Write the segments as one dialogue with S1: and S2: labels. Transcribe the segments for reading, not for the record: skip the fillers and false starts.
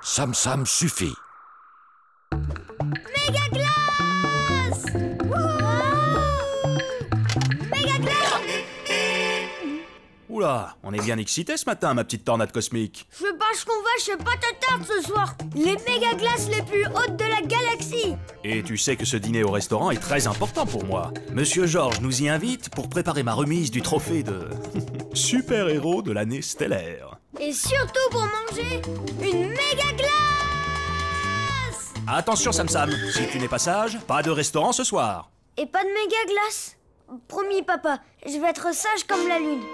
S1: Sam Sam suffit.
S2: Méga glace! Méga glace!
S3: Oula, on est bien excité ce matin, ma petite tornade cosmique.
S2: Je veux pas qu'on va chez Patatarte ce soir. Les méga glaces les plus hautes de la galaxie.
S3: Et tu sais que ce dîner au restaurant est très important pour moi. Monsieur Georges nous y invite pour préparer ma remise du trophée de super-héros de l'année stellaire.
S2: Et surtout pour manger une méga glace!
S3: Attention Sam Sam, si tu n'es pas sage, pas de restaurant ce soir.
S2: Et pas de méga glace. Promis papa, je vais être sage comme la lune.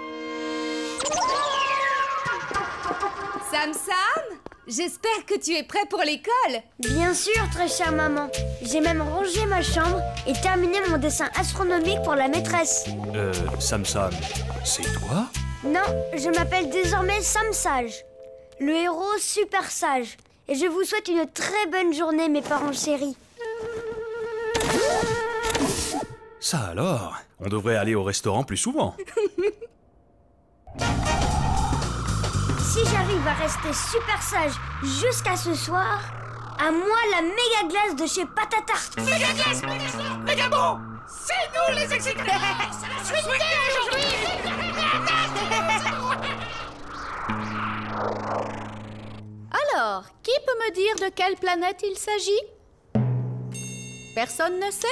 S4: Sam Sam, j'espère que tu es prêt pour l'école.
S2: Bien sûr, très chère maman. J'ai même rangé ma chambre et terminé mon dessin astronomique pour la maîtresse.
S3: Sam Sam, c'est toi?
S2: Non, je m'appelle désormais Sam Sage, le héros super sage. Et je vous souhaite une très bonne journée, mes parents chéris.
S3: Ça alors, on devrait aller au restaurant plus souvent.
S2: Si j'arrive à rester super sage jusqu'à ce soir, à moi la méga glace de chez Patatarte.
S5: Méga glace, méga bon. C'est nous les exécuteurs.
S4: Alors, qui peut me dire de quelle planète il s'agit? Personne ne sait?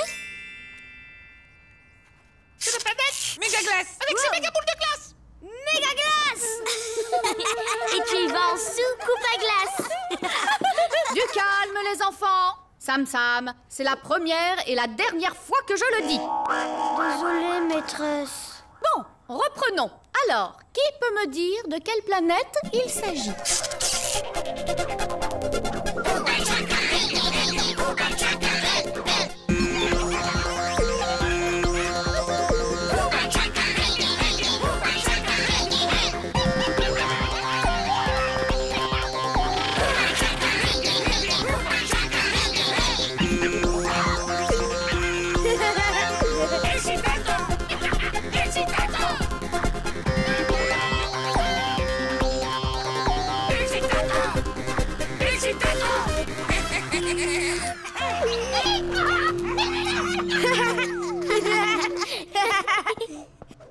S5: C'est la planète méga glace avec ses méga boules de glace.
S2: Méga glace. Et tu y vas en soucoupe à glace.
S4: Du calme les enfants. Sam Sam, c'est la première et la dernière fois que je le dis.
S2: Désolée, maîtresse.
S4: Bon, reprenons. Alors, qui peut me dire de quelle planète il s'agit?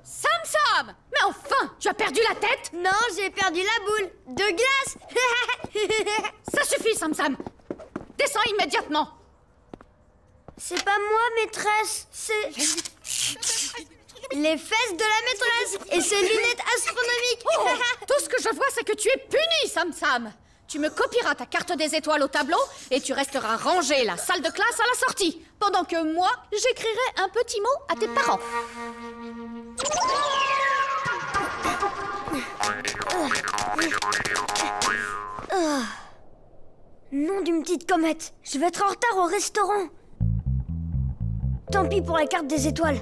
S4: Sam Sam! Mais enfin, tu as perdu la tête?
S2: Non, j'ai perdu la boule de glace.
S4: Ça suffit, Sam Sam. Descends immédiatement.
S2: C'est pas moi, maîtresse, c'est les fesses de la maîtresse et ses lunettes astronomiques.
S4: Oh, tout ce que je vois, c'est que tu es puni, Sam Sam. Tu me copieras ta carte des étoiles au tableau et tu resteras rangé la salle de classe à la sortie, pendant que moi, j'écrirai un petit mot à tes parents.
S2: Nom d'une petite comète, je vais être en retard au restaurant. Tant pis pour la carte des étoiles.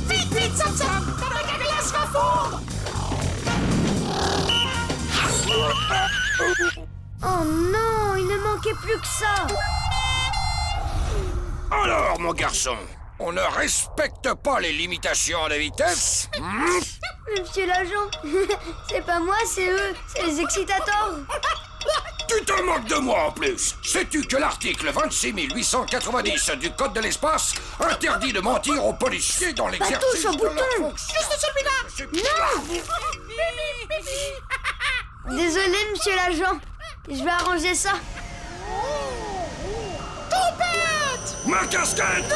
S5: Vite, vite, Sam Sam, ta méga glace va fondre.
S2: Oh non, il ne manquait plus que ça.
S1: Alors, mon garçon, on ne respecte pas les limitations de vitesse?
S2: Monsieur l'agent, c'est pas moi, c'est eux, c'est les excitateurs.
S1: Tu te moques de moi en plus. Sais-tu que l'article 26890 du Code de l'espace interdit de mentir aux policiers dans l'exercice
S2: touche au
S1: de leur
S2: bouton.
S1: fonction?
S5: Juste celui-là.
S1: Non.
S2: Désolé, monsieur l'agent, je vais arranger ça.
S1: Ma casquette!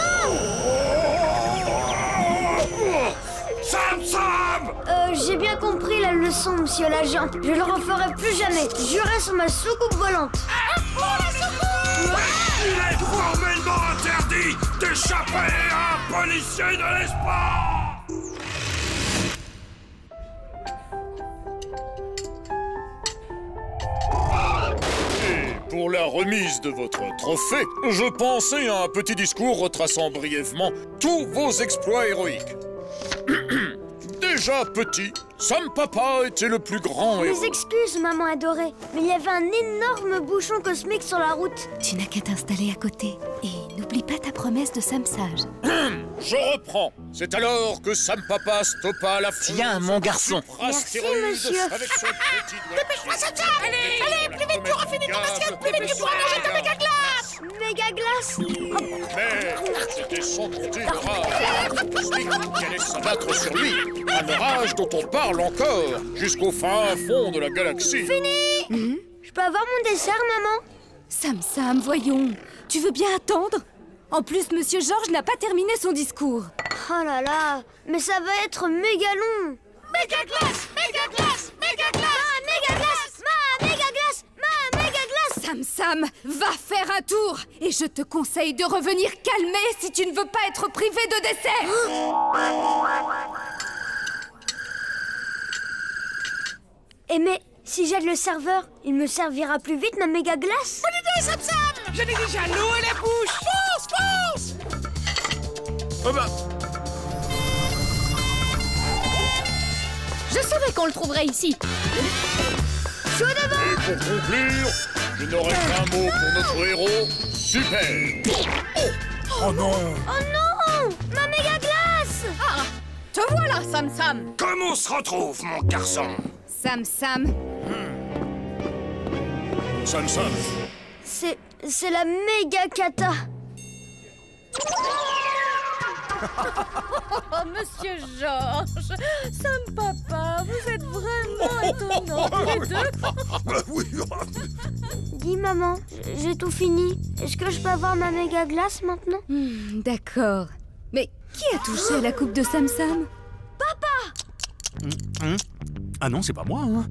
S1: Sam Sam!
S2: J'ai bien compris la leçon, monsieur l'agent. Je le referai plus jamais. Jurez sur ma soucoupe volante.
S1: Il est formellement interdit d'échapper à un policier de l'espace!
S6: Pour la remise de votre trophée, je pensais à un petit discours retraçant brièvement tous vos exploits héroïques. Déjà petit, Sam Papa était le plus grand héros.
S2: Mes excuses, maman adorée, mais il y avait un énorme bouchon cosmique sur la route.
S7: Tu n'as qu'à t'installer à côté. Et n'oublie pas ta promesse de Sam Sage.
S6: Je reprends. C'est alors que Sam Papa stoppa la foule.
S7: Tiens, mon garçon.
S2: Merci, monsieur.
S6: Avec son petit doigt.
S5: Dépêche-toi, Sam-Sam. Allez, plus vite, tu auras fini ton assiette. Plus vite, tu pourras manger ta méga glace.
S2: Méga glace.
S6: Mais c'était sans compter le rage cosmique qui allait s'abattre sur lui. Un orage dont on parle encore, jusqu'au fin fond de la galaxie.
S2: Je peux avoir mon dessert, maman?
S8: Sam, voyons. Tu veux bien attendre? En plus, Monsieur Georges n'a pas terminé son discours.
S2: Oh là là, mais ça va être méga long.
S5: Méga glace, méga glace, méga glace.
S2: Méga glace, méga glace, méga glace.
S8: Sam, va faire un tour. Et je te conseille de revenir calmer si tu ne veux pas être privé de dessert.
S2: Eh mais, si j'aide le serveur, il me servira plus vite ma méga glace.
S5: Bonne idée, Sam-Sam. J'en ai déjà l'eau à la bouche. Fonce, fonce.
S7: Oh bah,
S4: Je savais qu'on le trouverait ici.
S2: Chaud devant.
S6: Et pour conclure, je n'aurai qu'un mot pour notre héros. Super.
S3: Oh non!
S2: Oh non, ma méga glace.
S4: Ah, te voilà, Sam-Sam.
S1: Comment on se retrouve, mon garçon?
S8: Sam.
S6: Sam.
S2: C'est la méga cata.
S4: Oh, Monsieur Georges, Sam Papa, vous êtes vraiment étonnants tous les deux.
S1: Oui.
S2: Dis maman, j'ai tout fini. Est-ce que je peux avoir ma méga glace maintenant?
S8: D'accord. Mais qui a touché à la coupe de Sam?
S3: Ah non, c'est pas moi, hein.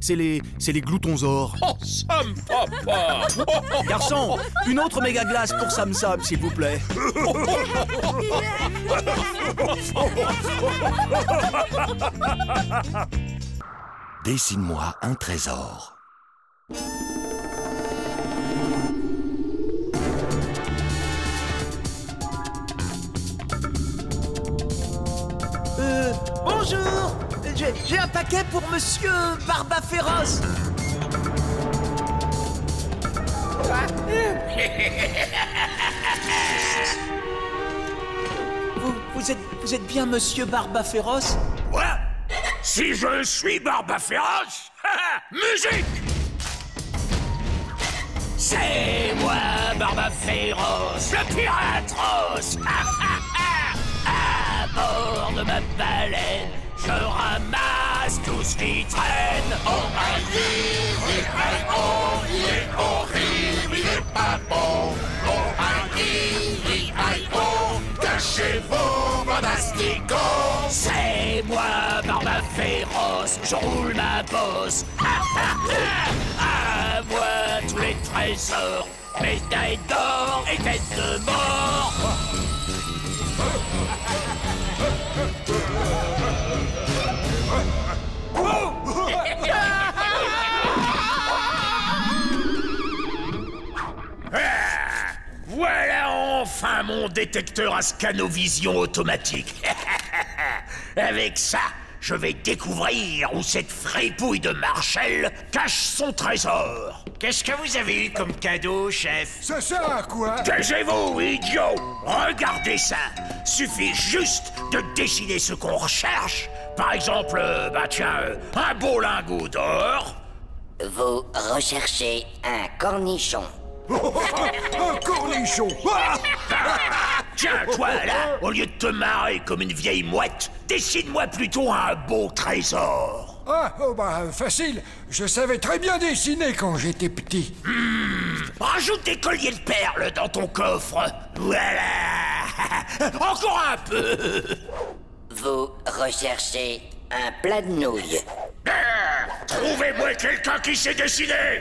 S3: C'est les gloutons-or.
S6: Oh, Sam Papa.
S3: Garçon, une autre méga glace pour Sam, s'il vous plaît.
S1: Dessine-moi un trésor.
S7: bonjour. J'ai un paquet pour Monsieur Barba Féroce. Vous êtes bien Monsieur Barba Féroce?
S1: Ouais. Si je suis Barba Féroce, musique. C'est moi, Barba Féroce, le pirate rose. À bord de ma baleine, je ramasse tout ce qui traîne. Oh, il est horrible, il est pas bon. Oh, cachez vos monasticos. C'est moi, Barba Féroce, je roule ma bosse. À moi, tous les trésors, médailles d'or et têtes de mort. Voilà enfin mon détecteur à scanovision automatique. Avec ça, je vais découvrir où cette fripouille de Marshall cache son trésor.
S7: Qu'est-ce que vous avez eu comme cadeau, chef?
S1: Ça sert à quoi? Taisez-vous, idiot! Regardez ça! Suffit juste de dessiner ce qu'on recherche. Par exemple, un beau lingot d'or.
S9: Vous recherchez un cornichon.
S1: Un cornichon! Tiens, toi, là, au lieu de te marrer comme une vieille mouette, dessine-moi plutôt un beau trésor.
S10: Facile. Je savais très bien dessiner quand j'étais petit.
S1: Rajoute des colliers de perles dans ton coffre. Voilà. Encore un peu.
S9: Vous recherchez un plat de nouilles.
S1: Trouvez-moi quelqu'un qui sait dessiner.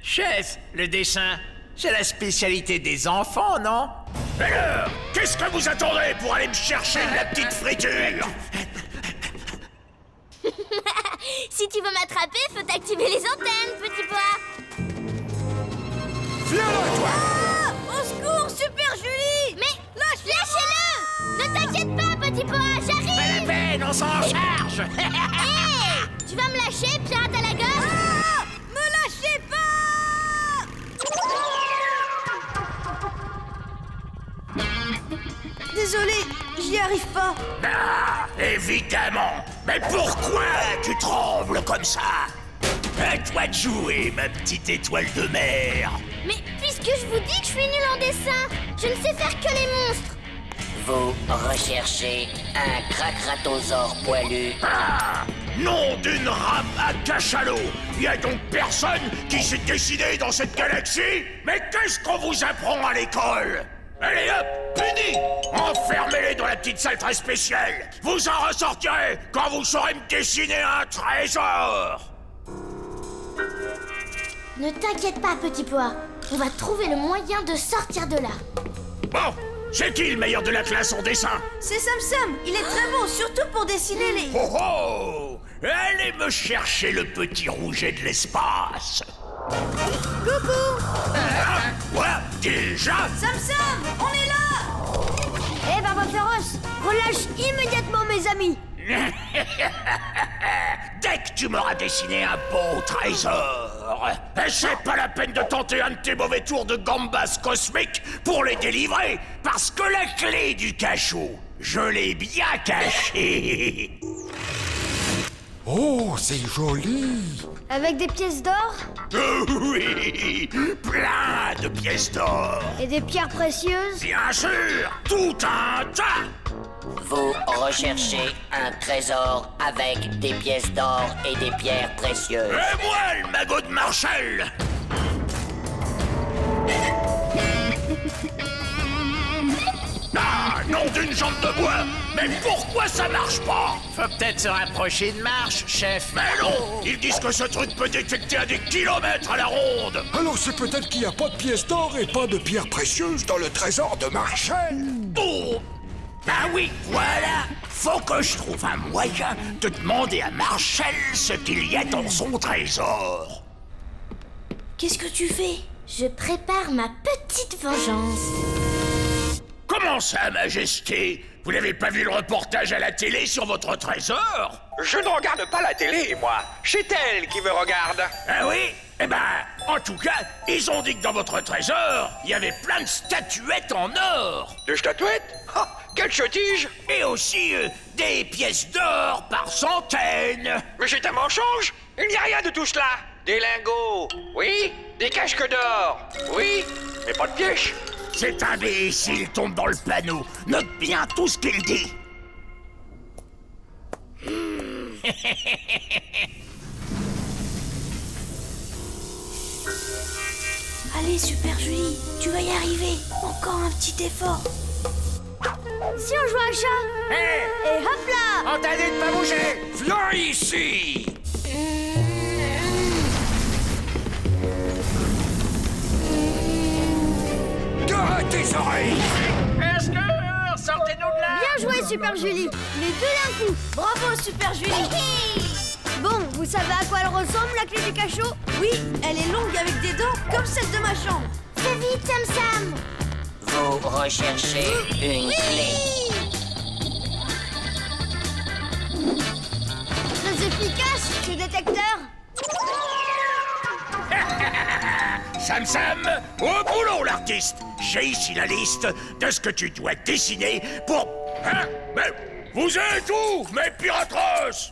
S7: Chef, le dessin, c'est la spécialité des enfants, non?
S1: Alors, qu'est-ce que vous attendez pour aller me chercher de la petite friture?
S2: Si tu veux m'attraper, faut activer les antennes, petit pois.
S1: Viens là, toi.
S2: Au secours, Super Julie. Mais lâchez-le. Ne t'inquiète pas, petit pois, j'arrive.
S1: Pas la peine, on s'en charge.
S2: Hey, tu vas me lâcher, pirate à la gorge? Me lâchez pas.
S11: Désolé, j'y arrive pas.
S1: Ah, évidemment. Mais pourquoi tu trembles comme ça? À toi de jouer, ma petite étoile de mer.
S2: Mais puisque je vous dis que je suis nulle en dessin, je ne sais faire que les monstres.
S9: Vous recherchez un cracratosaure poilu.
S1: Ah, nom d'une rame à cachalot. Y a donc personne qui s'est décidé dans cette galaxie? Mais qu'est-ce qu'on vous apprend à l'école? Allez hop, puni! Enfermez-les dans la petite salle très spéciale. Vous en ressortirez quand vous saurez me dessiner un trésor.
S2: Ne t'inquiète pas, petit pois. On va trouver le moyen de sortir de là.
S1: Bon, c'est qui le meilleur de la classe en dessin?
S11: C'est Sam Sam, il est très bon, surtout pour dessiner les...
S1: Oh oh! Allez me chercher le petit rouget de l'espace.
S11: Coucou!
S1: Quoi? Déjà?
S11: Sam Sam, on est là!
S2: Eh, Barbe Féroce, relâche immédiatement mes amis.
S1: Dès que tu m'auras dessiné un beau trésor, c'est pas la peine de tenter un de tes mauvais tours de gambas cosmiques pour les délivrer, parce que la clé du cachot, je l'ai bien cachée.
S10: Oh, c'est joli.
S2: Avec des pièces d'or
S1: Oui, plein de pièces d'or.
S2: et des pierres précieuses.
S1: Bien sûr, tout un tas.
S9: Vous recherchez un trésor avec des pièces d'or et des pierres précieuses.
S1: Et moi, le magot de Marshall. Ah, nom d'une jambe de bois. Mais pourquoi ça marche pas?
S7: Faut peut-être se rapprocher de marche, chef.
S1: Mais non, ils disent que ce truc peut détecter à des kilomètres à la ronde.
S10: Alors c'est peut-être qu'il n'y a pas de pièces d'or et pas de pierres précieuses dans le trésor de Marshall.
S1: Oh, ben oui, voilà. Faut que je trouve un moyen de demander à Marshall ce qu'il y a dans son trésor.
S2: Qu'est-ce que tu fais? Je prépare ma petite vengeance.
S1: Comment ça, Majesté? Vous n'avez pas vu le reportage à la télé sur votre trésor?
S12: Je ne regarde pas la télé, moi. C'est elle qui me regarde.
S1: Ah oui? Eh ben, en tout cas, ils ont dit que dans votre trésor, il y avait plein de statuettes en or.
S12: Des statuettes? Ah, quelle sottise!
S1: Et aussi des pièces d'or par centaines.
S12: Mais c'est un mensonge! Il n'y a rien de tout cela! Des lingots, oui. Des casques d'or, oui. Mais pas de pièces.
S1: Cet imbécile tombe dans le panneau. Note bien tout ce qu'il dit.
S11: Allez, Super Julie, tu vas y arriver. Encore un petit effort.
S2: Si on joue à chat. Et hop là!
S1: On t'a dit de pas bouger.
S12: Viens ici!
S10: Gare tes oreilles.
S7: Sortez-nous de là!
S2: Bien joué, Super Julie. Les deux d'un coup.
S11: Bravo, Super Julie.
S2: Bon, vous savez à quoi elle ressemble, la clé du cachot?
S11: Oui, elle est longue avec des dents comme celle de ma chambre.
S2: Fais vite, Sam Sam.
S9: Vous recherchez une clé.
S2: Très efficace, ce détecteur.
S1: Sam Sam, au boulot l'artiste. J'ai ici la liste de ce que tu dois dessiner pour... Hein? Mais vous êtes où, mes piratos?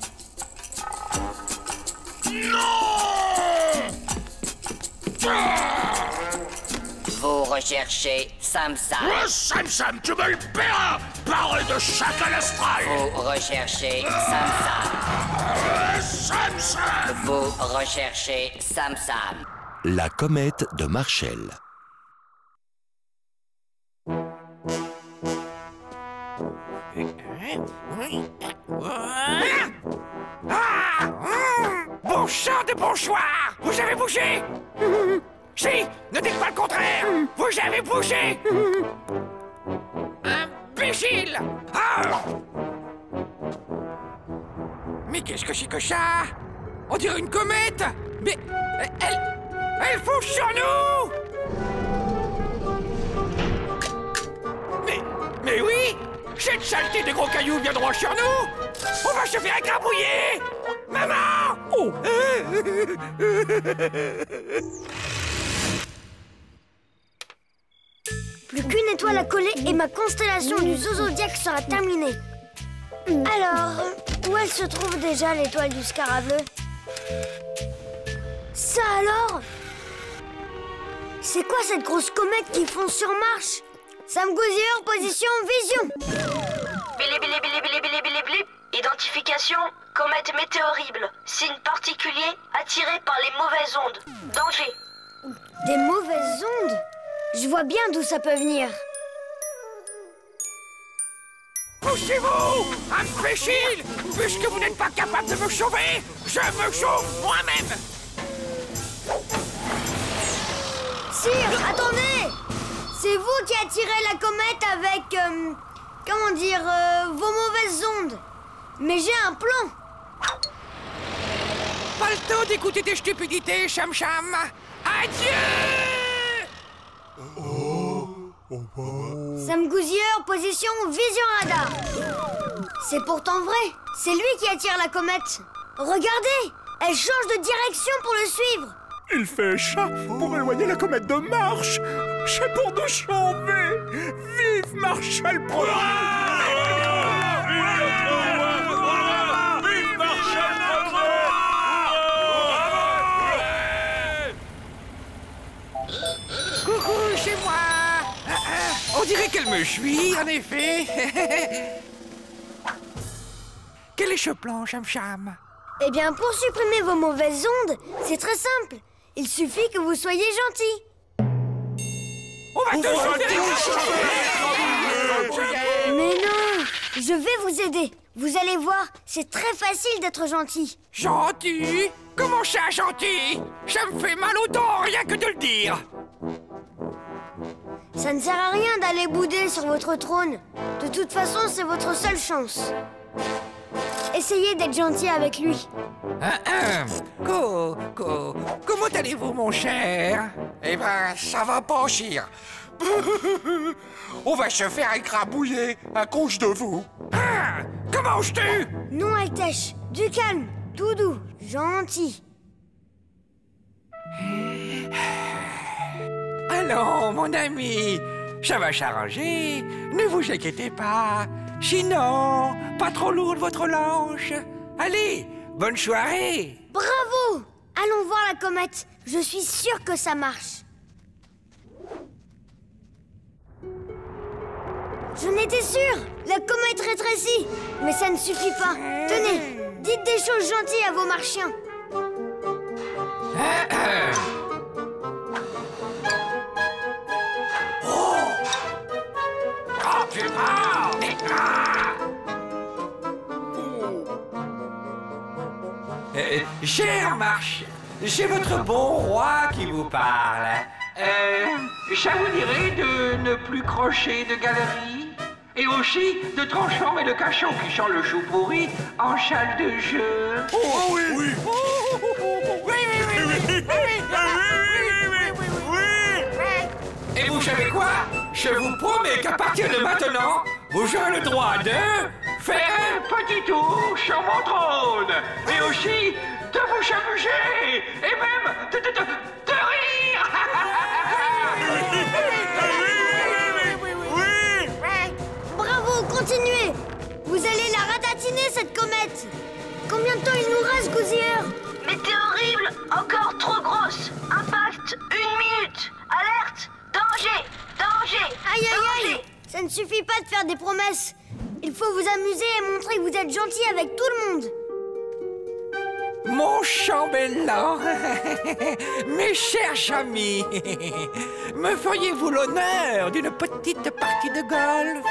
S1: Non! Ah!
S9: Vous recherchez Sam Sam.
S1: Oh, Sam Sam, tu me le paieras! Parole de chacal astral!
S9: Vous recherchez Sam Sam.
S1: Sam Sam!
S9: Vous recherchez Sam Sam.
S13: La comète de Marshall.
S12: Bon de bonsoir! Vous avez bougé! Si! Ne dites pas le contraire! Vous avez bougé! Imbécile! Ah! Mais qu'est-ce que c'est que ça? On dirait une comète! Mais elle fonce sur nous! Mais oui! Cette saleté de gros cailloux vient droit sur nous! On va se faire écrabouiller! Maman! Oh.
S2: Plus qu'une étoile à coller et ma constellation du zodiaque sera terminée. Alors, où elle se trouve déjà l'étoile du Scarabée? Ça alors? C'est quoi cette grosse comète qui fonce sur Mars? Sam Goosier, position, vision.
S11: Bili bili bili bili bili bili bili. Identification, comète météorible. Signe particulier attiré par les mauvaises ondes. Danger.
S2: Des mauvaises ondes? Je vois bien d'où ça peut venir.
S5: Poussez-vous, imbécile! Puisque vous n'êtes pas capable de me sauver, je me sauve moi-même!
S2: Sire, attendez! C'est vous qui attirez la comète avec... comment dire... vos mauvaises ondes. Mais j'ai un plan.
S5: Pas le temps d'écouter tes stupidités, Cham Cham. Adieu!
S2: Sam Goosier, position, vision radar. C'est pourtant vrai. C'est lui qui attire la comète. Regardez, elle change de direction pour le suivre.
S1: Il fait chat pour éloigner la comète de Mars. C'est pour nous sauver. Vive Marshall Pro! Vive Marshall Pro!
S5: Coucou, chez moi. On dirait qu'elle me suit, en effet. Quel est ce plan, Cham Cham?
S2: Eh bien, pour supprimer vos mauvaises ondes, c'est très simple. Il suffit que vous soyez gentil.
S5: On va tous
S2: Mais non, je vais vous aider. Vous allez voir, c'est très facile d'être gentil.
S5: Gentil? Comment ça, gentil? Ça me fait mal au dos, rien que de le dire.
S2: Ça ne sert à rien d'aller bouder sur votre trône. De toute façon, c'est votre seule chance. Essayez d'être gentil avec lui.
S5: Comment allez-vous, mon cher?
S10: Eh ben, ça va pas, Chir. On va se faire écrabouiller à cause de vous.
S5: Comment oses-tu?
S2: Non, Altèche, du calme, tout doux, gentil.
S5: Allons, mon ami, ça va s'arranger. Ne vous inquiétez pas. Sinon, pas trop lourde votre lanche. Allez, bonne soirée.
S2: Bravo! Allons voir la comète. Je suis sûre que ça marche. J'en étais sûre. La comète rétrécit. Mais ça ne suffit pas. Tenez, dites des choses gentilles à vos marchiens.
S5: Cher Marche, c'est votre bon roi qui vous parle. Ça vous dirait de ne plus crocher de galerie et aussi de transformer le cachot qui sent le chou pourri en salle de jeu.
S1: Oh oui! Oui!
S5: Et vous savez quoi? Je vous promets qu'à partir de maintenant, vous aurez le droit de faire un petit tour sur mon trône et aussi de vous amuser et même de rire.
S2: Bravo, continuez. Vous allez la ratatiner, cette comète. Combien de temps il nous reste, Goosier?
S11: Météorible, encore trop grosse. Impact, 1 minute. Alerte, danger, danger.
S2: Aïe, aïe, aïe. Ça ne suffit pas de faire des promesses. Il faut vous amuser et montrer que vous êtes gentil avec tout le monde.
S5: Mon chambellan, mes chers amis, me feriez-vous l'honneur d'une petite partie de golf?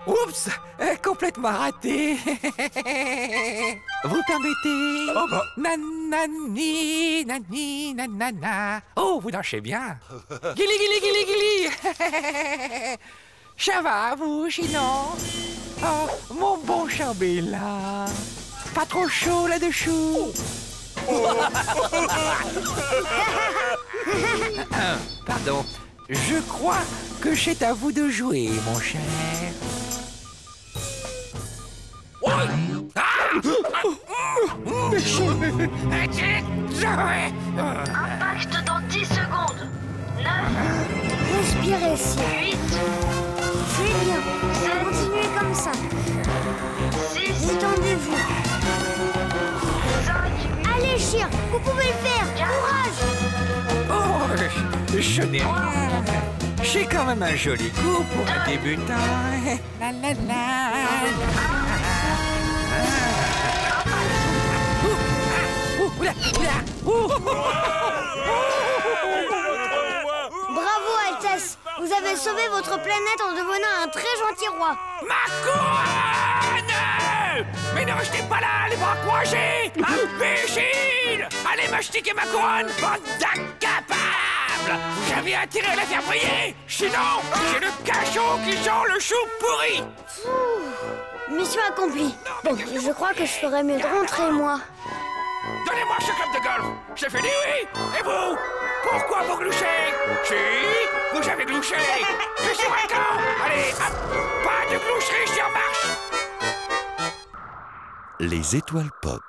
S5: Oups, complètement raté. Vous permettez?
S1: Oh bah.
S5: Nanani, nani, nanana. Oh, vous dansez bien. Guili, guili, guili, guili. Ça va, vous, sinon? Oh, mon bon chambellan. Pas trop chaud là-dessous. Pardon. Je crois que c'est à vous de jouer, mon cher.
S11: Impact dans 10 secondes. 9.
S2: Respirez, Sire.
S11: 8.
S2: C'est bien. Continuez comme ça.
S11: 6.
S2: Détendez-vous.
S11: 5.
S2: Allez, Chir, vous pouvez le faire. Courage.
S5: Oh, je n'ai rien. J'ai quand même un joli coup pour un débutant. La la la.
S2: Bravo, Altesse. Vous avez sauvé votre planète en devenant un très gentil roi.
S5: Ma couronne! Mais non, je n'étais pas là, les bras croisés! Imbécile! Allez mastiquer ma couronne, bande d'incapables! J'avais intérêt à la faire briller! Sinon, j'ai le cachot qui sent le chou pourri!
S2: Mission accomplie. Bon, je crois que je ferais mieux de rentrer, moi.
S5: Donnez-moi ce club de golf! J'ai fait des oui! Et vous? Pourquoi vous glouchez? Si, vous avez glouché! Je suis d'accord! Allez, hop! Pas de gloucherie sur marche!
S13: Les étoiles pop.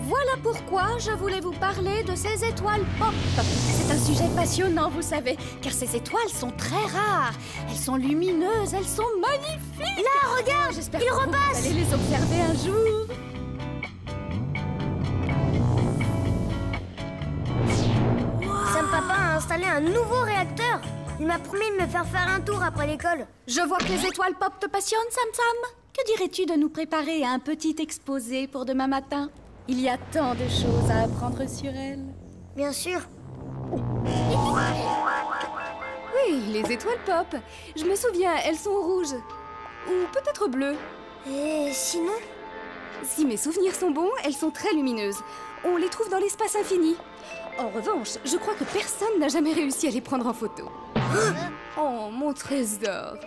S4: Voilà pourquoi je voulais vous parler de ces étoiles pop. C'est un sujet passionnant, vous savez, car ces étoiles sont très rares. Elles sont lumineuses, elles sont magnifiques.
S2: Là, regarde,
S4: j'espère
S2: il
S4: que
S2: repasse.
S4: vous allez les observer un jour.
S2: Sam Papa a installé un nouveau réacteur. Il m'a promis de me faire un tour après l'école.
S4: Je vois que les étoiles pop te passionnent, Sam Sam. Que dirais-tu de nous préparer à un petit exposé pour demain matin? Il y a tant de choses à apprendre sur elles.
S2: Bien sûr.
S8: Oui, les étoiles pop. Je me souviens, elles sont rouges. Ou peut-être bleues.
S2: Et sinon?
S8: Si mes souvenirs sont bons, elles sont très lumineuses. On les trouve dans l'espace infini. En revanche, je crois que personne n'a jamais réussi à les prendre en photo. Oh, mon trésor.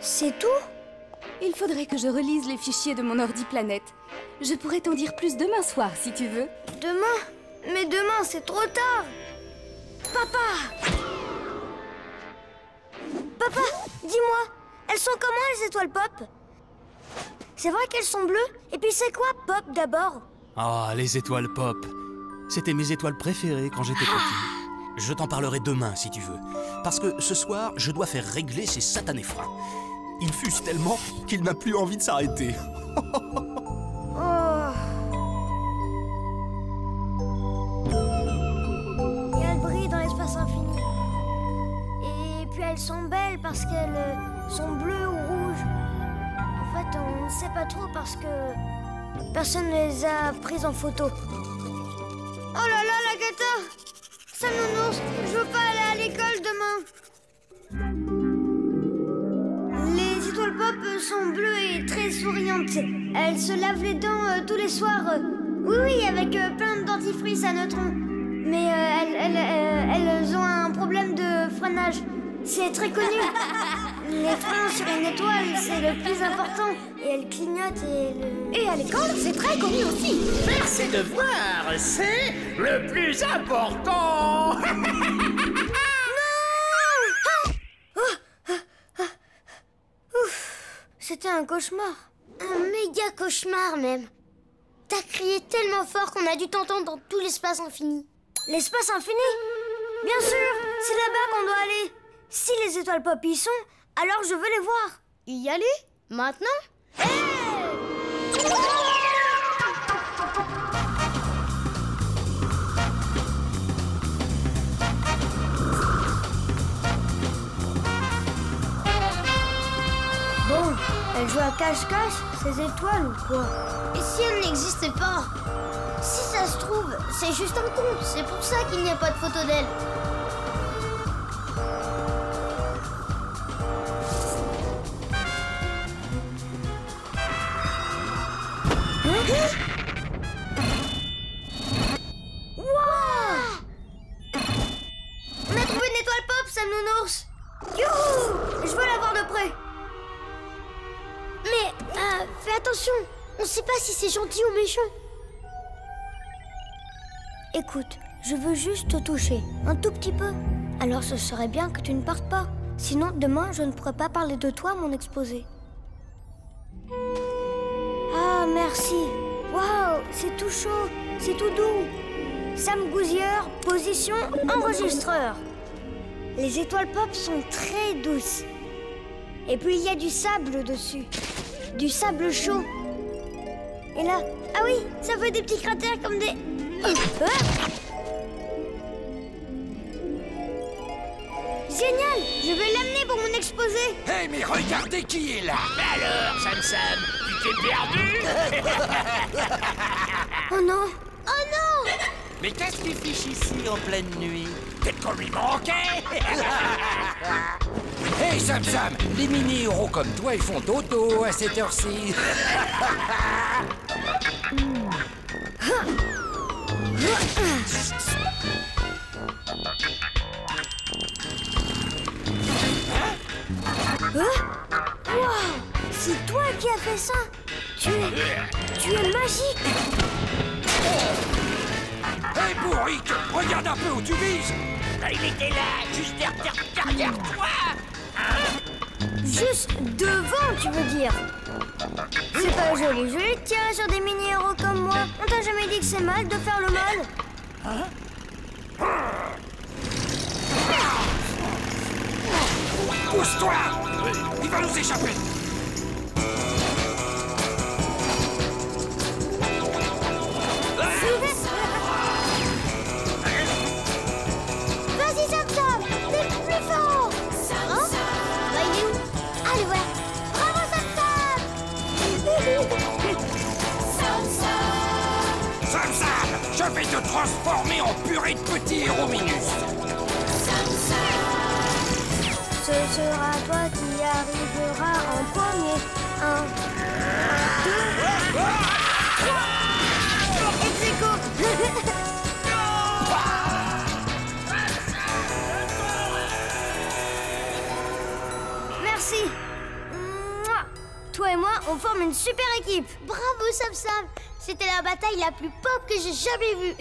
S2: C'est tout?
S8: Il faudrait que je relise les fichiers de mon ordi planète. Je pourrais t'en dire plus demain soir, si tu veux.
S2: Demain? Mais demain, c'est trop tard. Papa! Papa, dis-moi, elles sont comment les étoiles pop? C'est vrai qu'elles sont bleues? Et puis c'est quoi pop d'abord?
S3: Ah, les étoiles pop. C'était mes étoiles préférées quand j'étais petit. Je t'en parlerai demain si tu veux. Parce que ce soir, je dois faire régler ces satanés freins. Ils fusent tellement qu'il n'a plus envie de s'arrêter.
S2: Il y a le bris dans l'espace infini. Et puis elles sont belles parce qu'elles sont bleues ou rouges. En fait, on ne sait pas trop parce que personne ne les a prises en photo. Oh là là, Lagata! Ça nounours, je veux pas aller à l'école demain. Les étoiles pop sont bleues et très souriantes. Elles se lavent les dents tous les soirs. Oui, avec plein de dentifrice à neutrons. Mais elles ont un problème de freinage. C'est très connu. Les freins sur une étoile, c'est le plus important. Et elles clignotent
S4: Et à l'école, c'est très connu aussi.
S7: Faire ses devoirs, c'est le plus important.
S2: C'était un cauchemar. Un méga cauchemar même. T'as crié tellement fort qu'on a dû t'entendre dans tout l'espace infini. L'espace infini? Bien sûr, c'est là-bas qu'on doit aller. Si les étoiles pop y sont, alors je veux les voir. Y aller? Maintenant? Bon, elle joue à cache-cache, ces étoiles ou quoi? Et si elles n'existaient pas? Si ça se trouve, c'est juste un conte. C'est pour ça qu'il n'y a pas de photo d'elle. Wouah! On a trouvé une étoile pop, Sam Nounours. Youhou! Je veux la voir de près. Mais fais attention, on sait pas si c'est gentil ou méchant. Écoute, je veux juste te toucher, un tout petit peu. Alors ce serait bien que tu ne partes pas. Sinon, demain, je ne pourrai pas parler de toi à mon exposé. Ah, merci. Waouh, c'est tout chaud, c'est tout doux. Sam Gousier, position enregistreur. Les étoiles pop sont très douces. Et puis il y a du sable dessus. Du sable chaud. Et là, ah oui, ça fait des petits cratères comme des... Génial! Je vais l'amener pour mon exposé.
S10: Hé, mais regardez qui est là.
S1: Mais alors, Sam, tu t'es perdu?
S2: Oh non! Oh non!
S7: Mais qu'est-ce qu'il fiche ici en pleine nuit?
S1: Peut-être qu'on lui manquait.
S10: Hé, Sam, les mini-héros comme toi, ils font dodo à cette heure-ci.
S2: Wow! C'est toi qui as fait ça! Tu es magique!
S10: Hé, Bourrique, regarde un peu où tu vises!
S1: Il était là, juste derrière toi.
S2: Juste devant, tu veux dire? C'est pas joli de tirer sur des mini-héros comme moi. On t'a jamais dit que c'est mal de faire le mal?
S10: Pousse-toi! Il va nous échapper!
S2: Vas-y, Sam, t'es plus fort! Hein? Bah, il est où? Ah, le voilà! Bravo,
S10: Sam, je vais te transformer en purée de petits héros minus!
S2: Ce sera toi qui arrivera en premier. 1, 2, 3. Ex-aequo. Merci. Mouah. Toi et moi, on forme une super équipe. Bravo, Sam. C'était la bataille la plus pop que j'ai jamais vue.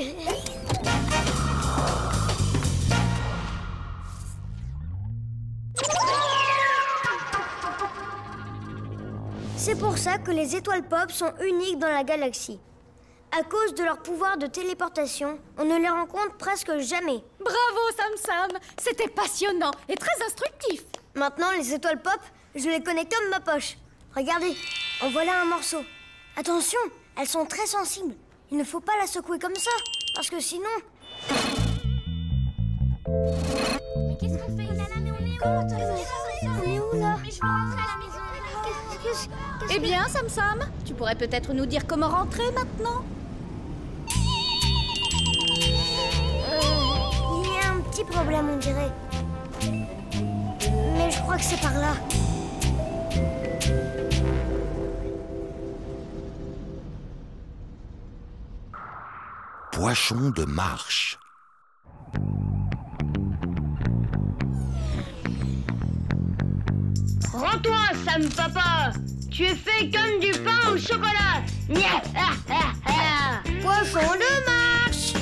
S2: C'est pour ça que les étoiles pop sont uniques dans la galaxie. À cause de leur pouvoir de téléportation, on ne les rencontre presque jamais.
S4: Bravo, Sam. C'était passionnant et très instructif.
S2: Maintenant, les étoiles pop, je les connais comme ma poche. Regardez, en voilà un morceau. Attention, elles sont très sensibles. Il ne faut pas la secouer comme ça, parce que sinon...
S14: Mais qu'est-ce qu'on fait ici?
S2: Comment t'as fait? On est où, là?
S14: Mais je veux rentrer à la maison.
S4: Eh bien, Sam, tu pourrais peut-être nous dire comment rentrer maintenant?
S2: Il y a un petit problème, on dirait. Mais je crois que c'est par là.
S13: Pochon de marche.
S14: Rends-toi, Sam Papa. Tu es fait comme du pain au chocolat.
S2: Poisson de marche.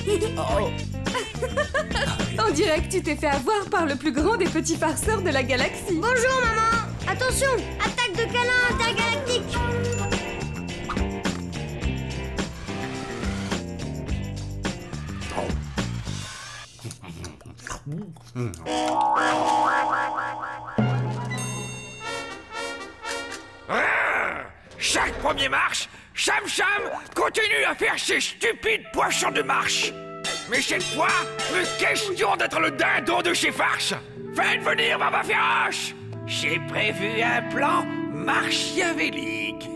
S8: On dirait que tu t'es fait avoir par le plus grand des petits farceurs de la galaxie.
S2: Bonjour, maman. Attention, attaque de câlin intergalactique.
S5: Chaque premier marche, Cham continue à faire ses stupides poissons de marche. Mais cette fois, plus question d'être le dindon de chez Farce. Faites venir Baba Féroce. J'ai prévu un plan machiavélique.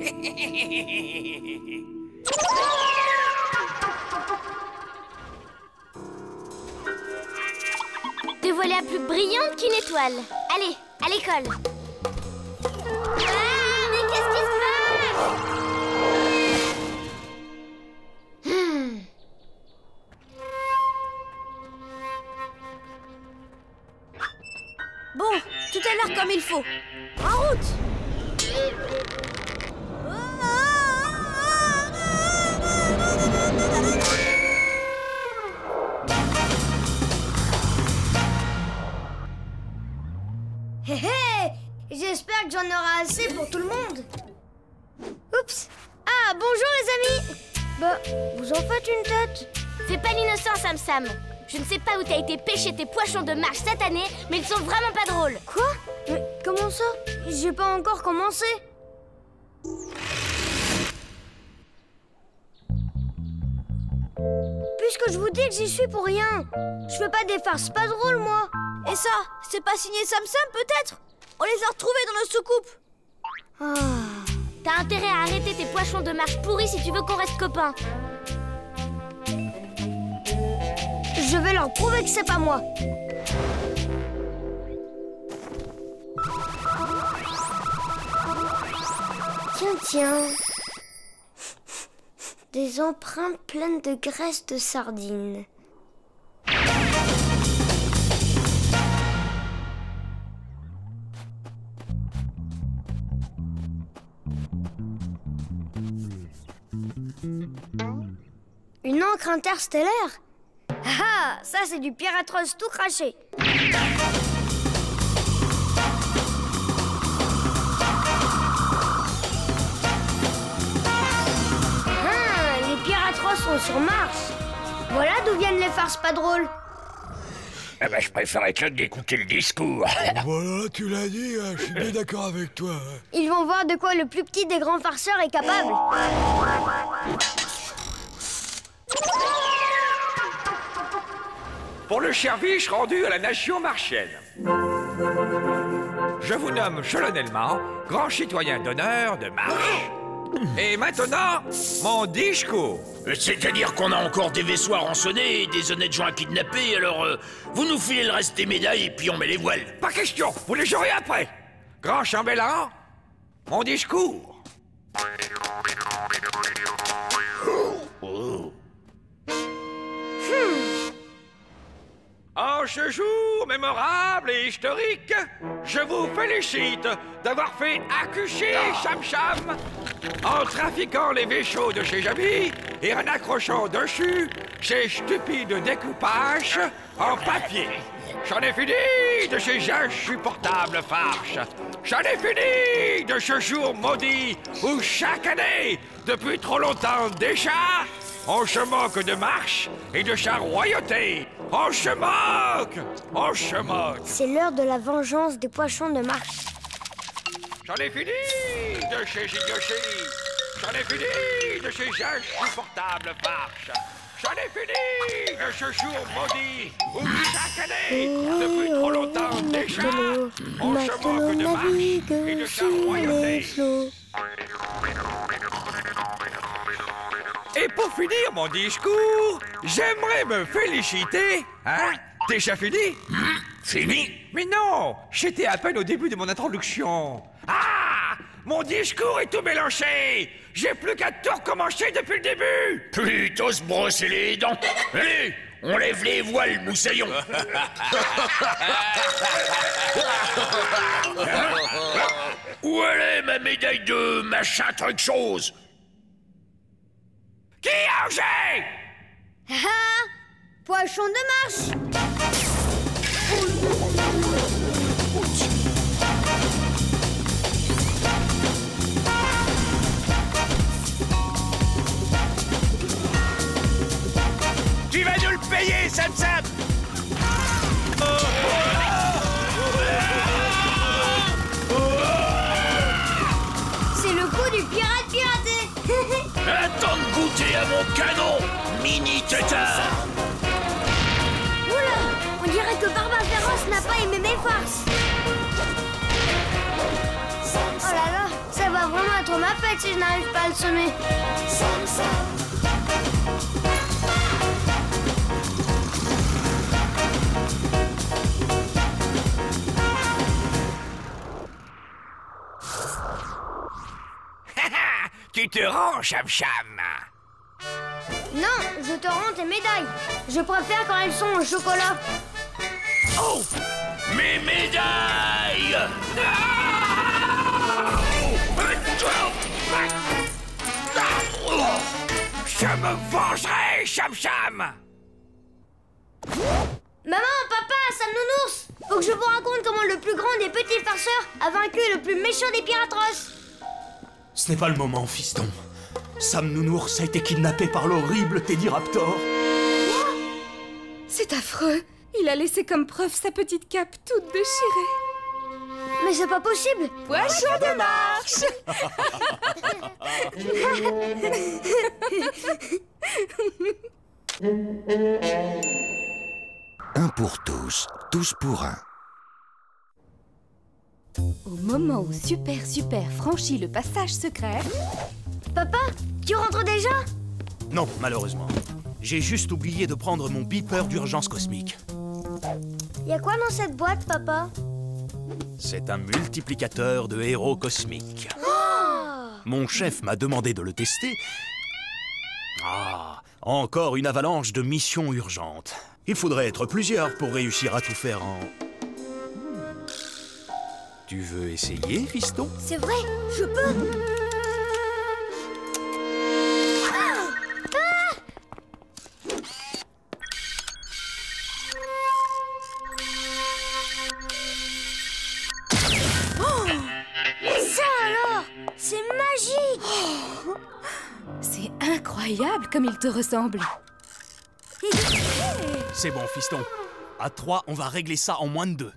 S14: Te voilà plus brillante qu'une étoile. Allez, à l'école. Mais qu'est-ce qui se passe?
S2: Bon, tout à l'heure comme il faut. En route! Hé hé! J'espère que j'en aurai assez pour tout le monde. Oups! Ah bonjour les amis. Bah, vous en faites une tête.
S15: Fais pas l'innocent, Sam Sam. Je ne sais pas où t'as été pêcher tes poissons de marche cette année, mais ils sont vraiment pas drôles.
S2: Quoi? Mais comment ça? J'ai pas encore commencé. Puisque je vous dis que j'y suis pour rien. Je fais pas des farces pas drôles, moi.
S4: Et ça, c'est pas signé Sam Sam, peut-être? On les a retrouvés dans nos soucoupes.
S15: T'as intérêt à arrêter tes poissons de marche pourris si tu veux qu'on reste copains.
S2: Je vais leur prouver que c'est pas moi. Tiens. Des empreintes pleines de graisse de sardines. Une encre interstellaire? Ah, ça c'est du Piratross tout craché. Les Piratross sont sur Mars. Voilà d'où viennent les farces pas drôles.
S12: Eh ben, je préférais que d'écouter le discours.
S10: Voilà, tu l'as dit, je suis bien d'accord avec toi.
S2: Ils vont voir de quoi le plus petit des grands farceurs est capable.
S5: Pour le Cherviche rendu à la nation marchienne. Je vous nomme solennellement grand citoyen d'honneur de Marche. Et maintenant, mon discours.
S1: C'est-à-dire qu'on a encore des vaisseaux à rançonner et des honnêtes gens à kidnapper, alors vous nous filez le reste des médailles et puis on met les voiles.
S5: Pas question, vous les aurez après. Grand chambellan, mon discours. En ce jour mémorable et historique, je vous félicite d'avoir fait accoucher Sam Sam en trafiquant les vaisseaux de chez Javi et en accrochant dessus ces stupides découpages en papier. J'en ai fini de ces insupportables farces. J'en ai fini de ce jour maudit où chaque année, depuis trop longtemps déjà, on se moque de Marche et de sa royauté. On se moque! On se moque!
S2: C'est l'heure de la vengeance des poissons de Marche.
S5: J'en ai fini de ces idioties! J'en ai fini de ces insupportables farces! J'en ai fini de ce jour maudit où chaque année, depuis trop longtemps déjà, on se moque de Marche et de sa royauté. Et pour finir mon discours, j'aimerais me féliciter. Hein? Déjà fini?
S1: Fini?
S5: Mais non! J'étais à peine au début de mon introduction. Ah! Mon discours est tout mélangé! J'ai plus qu'à tout recommencer depuis le début!
S1: Plutôt se brosser les dents. Allez, on lève les voiles, moussaillon. Où elle est ma médaille de machin truc chose?
S5: Qui a osé?
S2: Poisson de Marche.
S1: Tu vas nous le payer, Sam Sam.
S2: C'est le coup du pirate piraté.
S1: Attends de goûter à mon canon, mini tétard.
S2: Oula, on dirait que Barba Féroce n'a pas aimé mes farces. Oh là là, ça va vraiment être ma fête si je n'arrive pas à le semer.
S5: Tu te rends, Sam Sam?
S2: Non, je te rends tes médailles. Je préfère quand elles sont au chocolat.
S1: Oh! Mes médailles!
S5: Je me vengerai, Sam Sam!
S2: Maman, papa, Sam Nounours, faut que je vous raconte comment le plus grand des petits farceurs a vaincu le plus méchant des Piratross.
S3: Ce n'est pas le moment, fiston. Sam Nounours a été kidnappé par l'horrible Teddy-Raptor.
S8: C'est affreux. Il a laissé comme preuve sa petite cape toute déchirée.
S2: Mais c'est pas possible.
S8: Poisson de marche.
S13: Un pour tous, tous pour un.
S8: Au moment où Super franchit le passage secret...
S2: Papa, tu rentres déjà?
S3: Non, malheureusement. J'ai juste oublié de prendre mon beeper d'urgence cosmique.
S2: Y a quoi dans cette boîte, papa?
S3: C'est un multiplicateur de héros cosmiques.
S2: Oh!
S3: Mon chef m'a demandé de le tester. Ah, encore une avalanche de missions urgentes. Il faudrait être plusieurs pour réussir à tout faire en... Tu veux essayer, fiston?
S2: C'est vrai, je peux.
S8: C'est incroyable comme il te ressemble.
S3: C'est bon, fiston. À 3, on va régler ça en moins de 2.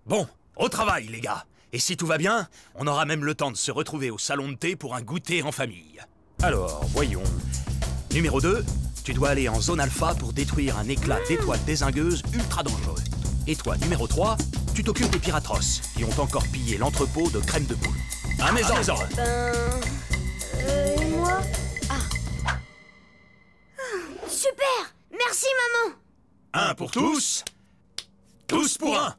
S3: Bon, au travail, les gars. Et si tout va bien, on aura même le temps de se retrouver au salon de thé pour un goûter en famille. Alors, voyons. Numéro 2, tu dois aller en zone alpha pour détruire un éclat d'étoiles dézingueuses ultra dangereux. Et toi, numéro 3, tu t'occupes des piratrosses qui ont encore pillé l'entrepôt de crème de poule. À mes ordres.
S2: Et moi? Super! Merci, maman!
S3: Un pour tous, tous pour un.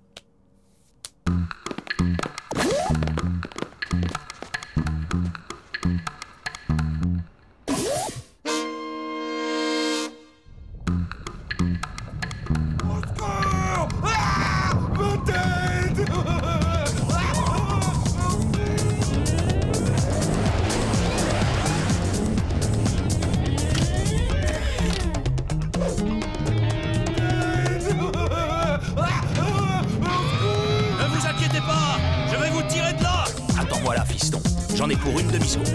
S3: Voilà, fiston. J'en ai pour une demi-seconde.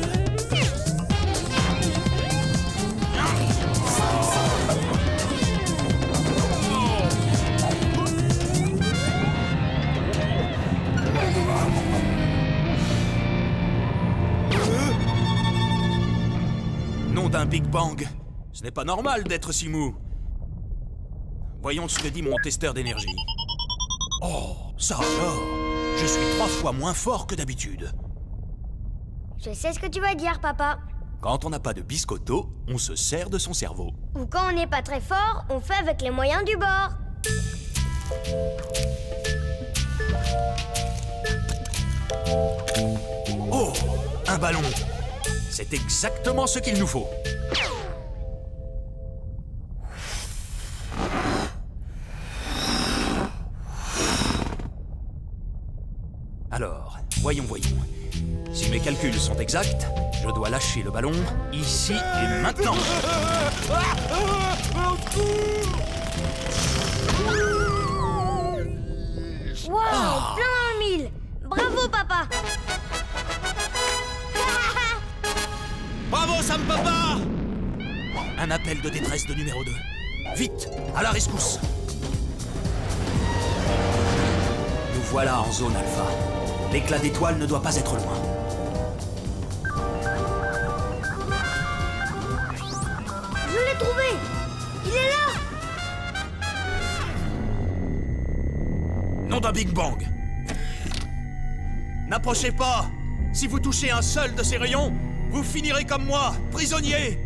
S3: Nom d'un Big Bang. Ce n'est pas normal d'être si mou. Voyons ce que dit mon testeur d'énergie. Oh, ça alors! Je suis 3 fois moins fort que d'habitude.
S2: Je sais ce que tu vas dire, papa.
S3: Quand on n'a pas de biscotto, on se sert de son cerveau.
S2: Ou quand on n'est pas très fort, on fait avec les moyens du bord.
S3: Oh, un ballon. C'est exactement ce qu'il nous faut. Alors, voyons. Si mes calculs sont exacts, je dois lâcher le ballon ici et maintenant.
S2: Wow, plein dans le mille. Bravo, papa.
S3: Bravo, Sam Papa. Un appel de détresse de numéro 2. Vite, à la rescousse. Nous voilà en zone alpha. L'éclat d'étoile ne doit pas être loin.
S2: Je l'ai trouvé. Il est là.
S3: Nom d'un Big Bang. N'approchez pas. Si vous touchez un seul de ces rayons, vous finirez comme moi, prisonnier.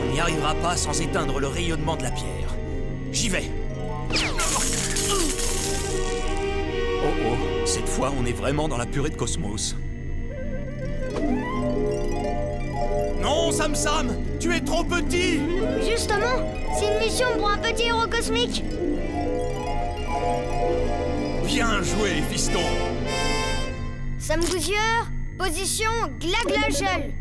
S3: On n'y arrivera pas sans éteindre le rayonnement de la pierre. J'y vais. Oh, cette fois on est vraiment dans la purée de Cosmos. Non, Sam, tu es trop petit.
S2: Justement, c'est une mission pour un petit héros cosmique.
S3: Bien joué, fiston.
S2: Sam Goosieur, position Glaglagel.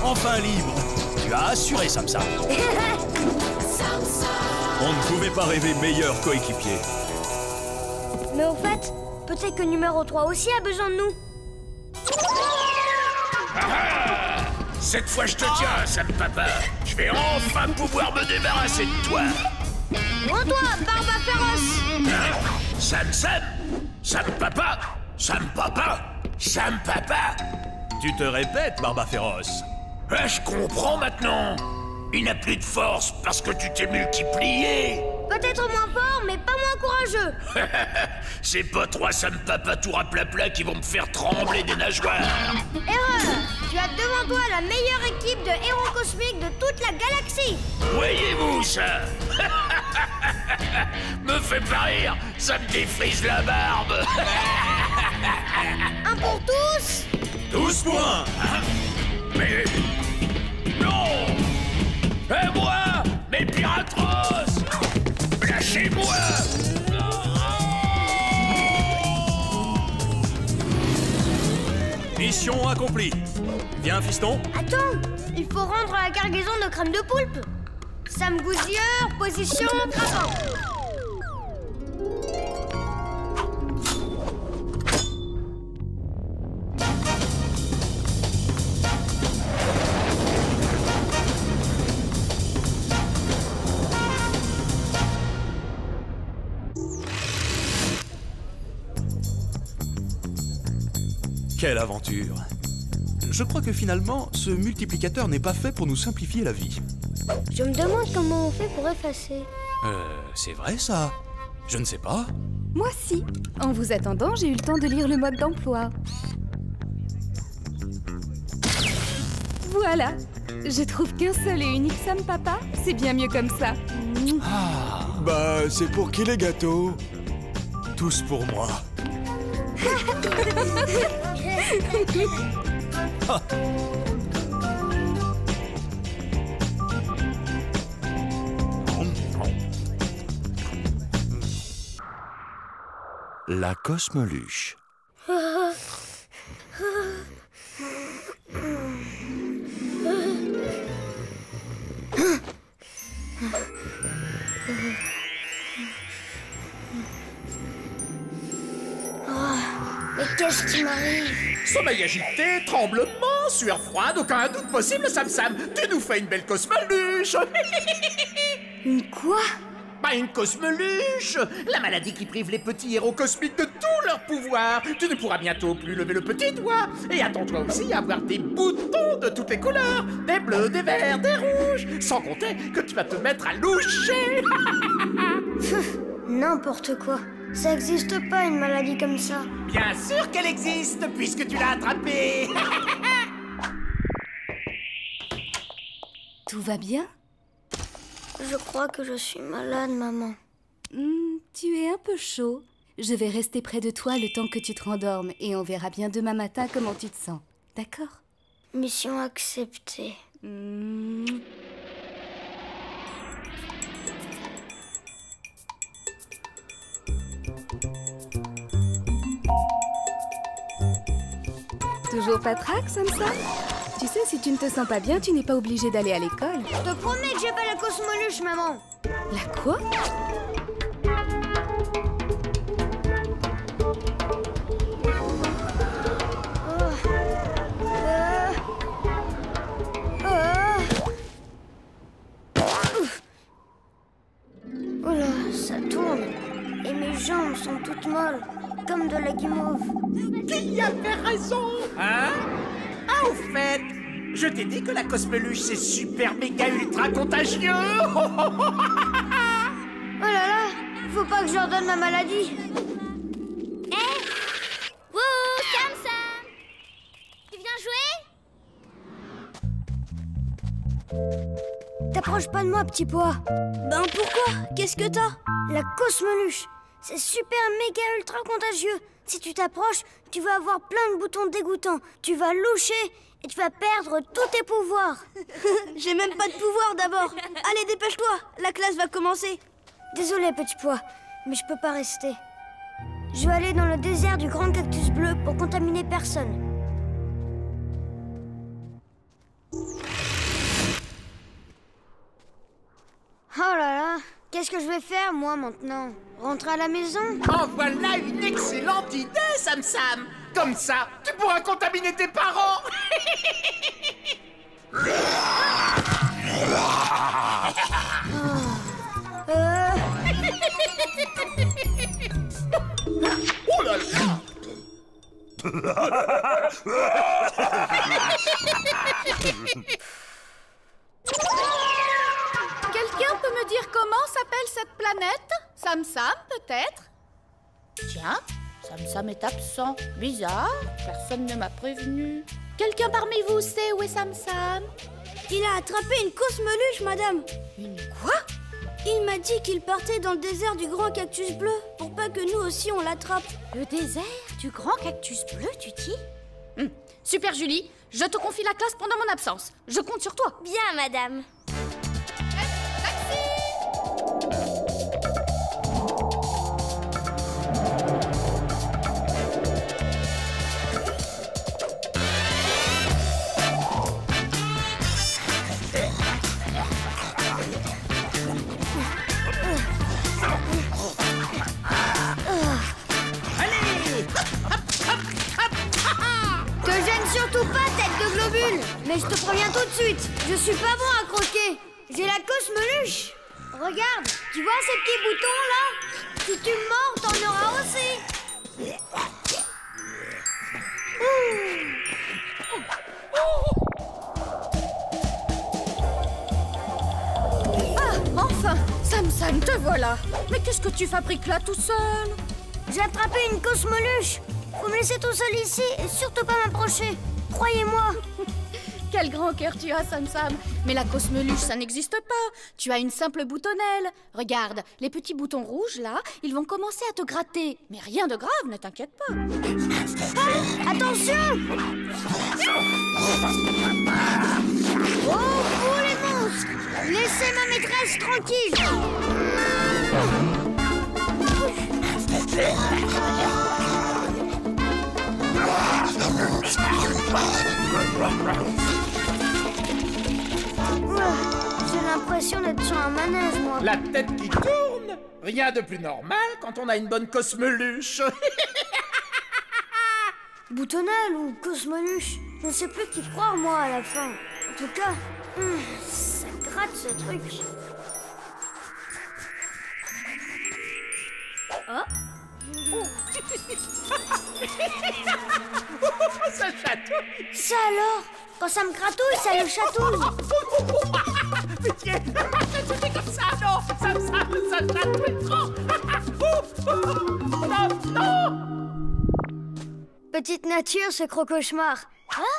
S3: enfin libre. Tu as assuré, Sam Sam.
S16: On ne pouvait pas rêver meilleur coéquipier.
S2: Mais au fait, peut-être que numéro 3 aussi a besoin de nous.
S1: Cette fois, je te tiens, Sam Papa. Je vais enfin pouvoir me débarrasser de toi.
S2: Rends-toi, Barba féroce.
S1: Hein? Sam Sam? Sam Papa? Sam Papa? Sam Papa?
S16: Tu te répètes, Barba féroce.
S1: Ah, je comprends maintenant. Il n'a plus de force parce que tu t'es multiplié.
S2: Peut-être moins fort, mais pas moins courageux.
S1: C'est pas 3 Sam Papa tout raplapla qui vont me faire trembler des nageoires.
S2: Erreur. Tu as devant toi la meilleure équipe de héros cosmiques de toute la galaxie.
S1: Voyez-vous ça? Me fait pas rire, ça me défrise la barbe.
S2: Un pour tous.
S16: Tous pour un.
S1: Mais... non. Et moi, mes piratos, lâchez-moi.
S16: Mission accomplie. Viens, fiston.
S2: Attends, il faut rendre la cargaison de crème de poulpe. Sam Gouzilleur, position cravant.
S16: Quelle aventure!
S3: Je crois que finalement, ce multiplicateur n'est pas fait pour nous simplifier la vie.
S2: Je me demande comment on fait pour effacer.
S3: C'est vrai ça? Je ne sais pas.
S8: Moi si. En vous attendant, j'ai eu le temps de lire le mode d'emploi. Voilà. Je trouve qu'un seul et unique Sam Papa, c'est bien mieux comme ça.
S10: Ah, bah, c'est pour qui les gâteaux?
S3: Tous pour moi.
S13: La Cosmoluche.
S2: Mais qu'est-ce qui m'arrive?
S7: Sommeil agité, tremblement, sueur froide, aucun doute possible, Sam Sam. Tu nous fais une belle cosmoluche.
S2: Une quoi?
S7: Bah, une cosmoluche. La maladie qui prive les petits héros cosmiques de tout leur pouvoir. Tu ne pourras bientôt plus lever le petit doigt. Et attends-toi aussi à avoir des boutons de toutes les couleurs. Des bleus, des verts, des rouges. Sans compter que tu vas te mettre à loucher.
S2: N'importe quoi. Ça existe pas une maladie comme ça.
S7: Bien sûr qu'elle existe, puisque tu l'as attrapée.
S8: Tout va bien?
S2: Je crois que je suis malade, maman.
S8: Tu es un peu chaud. Je vais rester près de toi le temps que tu te rendormes et on verra bien demain matin comment tu te sens. D'accord?
S2: Mission acceptée.
S8: Toujours pas trac, Sam Sam? Tu sais, si tu ne te sens pas bien, tu n'es pas obligé d'aller à l'école.
S2: Je te promets que j'ai pas la cosmoluche, maman.
S8: La quoi?
S2: Oh là, ça tourne. Et mes jambes sont toutes molles, comme de la guimauve.
S7: Qui avait raison? Hein? Ah, au fait, je t'ai dit que la cosmeluche, c'est super méga ultra contagieux.
S2: Oh là là, faut pas que je leur donne ma maladie.
S15: Wouh, Sam Sam! Tu viens jouer?
S2: T'approches pas de moi, petit pois.
S17: Ben pourquoi? Qu'est-ce que t'as?
S2: La cosmeluche, c'est super méga ultra contagieux. Si tu t'approches, tu vas avoir plein de boutons dégoûtants. Tu vas loucher et tu vas perdre tous tes pouvoirs.
S17: J'ai même pas de pouvoir d'abord. Allez, dépêche-toi, la classe va commencer.
S2: Désolé, petit pois, mais je peux pas rester. Je vais aller dans le désert du grand cactus bleu pour contaminer personne. Oh là là, qu'est-ce que je vais faire, moi, maintenant? Rentrer à la maison?
S7: Oh, voilà une excellente idée, Sam Sam. Comme ça, tu pourras contaminer tes parents. Oh là là.
S4: Quelqu'un peut me dire comment s'appelle cette planète? Sam Sam, peut-être? Tiens, Sam Sam est absent. Bizarre, personne ne m'a prévenu. Quelqu'un parmi vous sait où est Sam Sam?
S17: Il a attrapé une cosmeluche, madame.
S4: Une quoi?
S17: Il m'a dit qu'il partait dans le désert du grand cactus bleu, pour pas que nous aussi on l'attrape.
S4: Le désert du grand cactus bleu, tu dis? Super Julie, je te confie la classe pendant mon absence. Je compte sur toi.
S15: Bien, madame.
S2: Surtout pas, tête de globule. Mais je te préviens tout de suite, je suis pas bon à croquer. J'ai la cosmeluche. Regarde, tu vois ces petits boutons là? Si tu me mords, t'en auras aussi.
S4: Ah, enfin, Sam Sam, te voilà. Mais qu'est-ce que tu fabriques là tout seul?
S2: J'ai attrapé une cosmeluche. Faut me laisser tout seul ici et surtout pas m'approcher. Croyez-moi.
S4: Quel grand cœur tu as, Sam Sam. Mais la cosmeluche, ça n'existe pas. Tu as une simple boutonnelle. Regarde, les petits boutons rouges, là, ils vont commencer à te gratter. Mais rien de grave, ne t'inquiète pas.
S2: Ah, attention! Oh, vous les monstres! Laissez ma maîtresse tranquille! J'ai l'impression d'être sur un manège, moi.
S7: La tête qui tourne. Rien de plus normal quand on a une bonne cosmeluche.
S2: Boutonnelle ou cosmeluche, je ne sais plus qui croire, moi, à la fin. En tout cas, ça gratte, ce truc.
S7: Oh. Ça chatouille.
S2: Ça alors? Quand ça me gratouille, ça le chatouille.
S7: Pitié. C'était comme ça, non. Ça chatouille trop. Non, non.
S2: Petite nature, ce gros-cauchemar. Hein?